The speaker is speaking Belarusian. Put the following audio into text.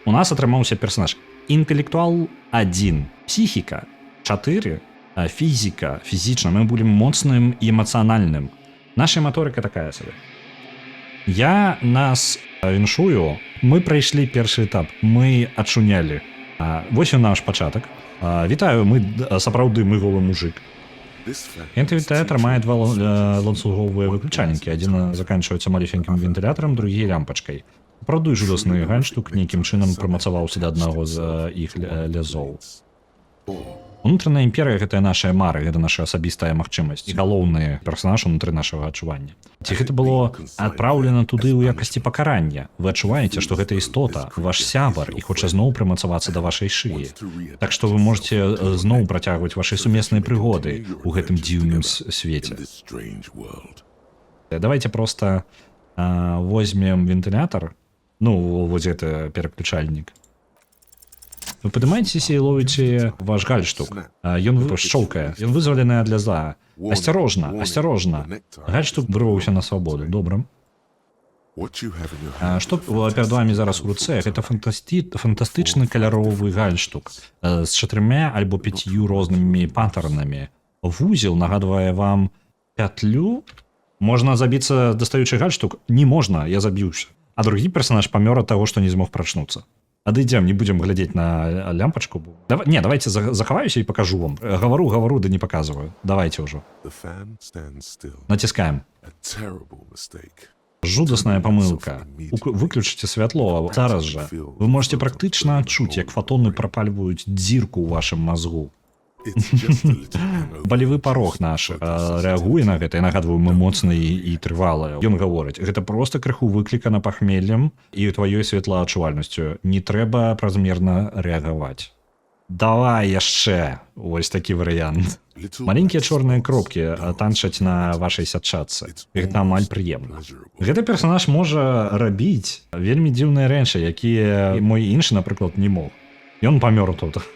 У нас атрымаўся персонаж. Інтэлектуал 1, псіхіка 4, фізіка, фізічна. Мы будем моцным і эмацыянальным. Наша маторыка такая сабе. Я нас віншую. Мы прайшлі першы этап. Мы адчунялі. Вось і наш пачатак. Вітаю, мы сапраўды мы голы мужик. Вентилятор мае два ланцуговыя выключальнікі. Адзін заканчваецца маленькім вентылятарам, другі лямпачкай. Правда, жудасны ганчтук нейкім чынам прымацаваўся да аднаго з іх лязоў. Унутраная імперыя — гэта нашая мара, гэта наша асабістая магчымасць. І галоўны персонаж унутры нашага адчування. Ці гэта было адпраўлена туды ў якасці пакарання? Вы адчуваеце, што гэта істота, ваш сябар, і хоча зноў прымацавацца да вашай шыі. Так што вы можете зноў працягваць вашы сумесныя прыгоды ў гэтым дзіўным свеце. Давайте просто возьмем вентылятор. Ну, вот это переключальник. Вы падымаецеся і ловіце ваш гальштук. Ён шчолкае, ён вызвалены ад ляза. Асцярожна, асцярожна. Гальштук вырваўся на свабоду. Добра. Што перад вами зараз у руцэ? Гэта фантастычны каляровы гальштук з 4 альбо 5 рознымі паттернамі. Вузел нагадвае вам пятлю. Можна забіцца, дастаючы гальштук? Не можна, я забіўся. А другі персонаж памёр ад таго, што не змог прачнуцца. Адыдзем, не будзем глядзець на лямпачку. Не, давайте захаваюся і пакажу вам. Гавару, да не паказваю. Давайте ўжо. Націскаем. Жудасная памылка. Выключыце святло зараз жа. Вы можете практычна адчуць, як фотоны прапальваюць дзірку ў вашым мазгу. Балевы парог наш рэагуе на гэта, і нагадваю, мы моцныя і трывалыя. Ён гаворыць, гэта проста крыху выклікана пахмеллем і тваёй светлаадчувальнасцю. Не трэба празмерна рэагаваць. Давай яшчэ. Вось такі варыянт. Маленькія чорныя кропкі танчаць на вашай сятчатцы. Гэта амаль прыемна. Гэты персонаж можа рабіць вельмі дзіўныя рэчы, якія мой іншы, напрыклад, не мог. Ён памёр тут.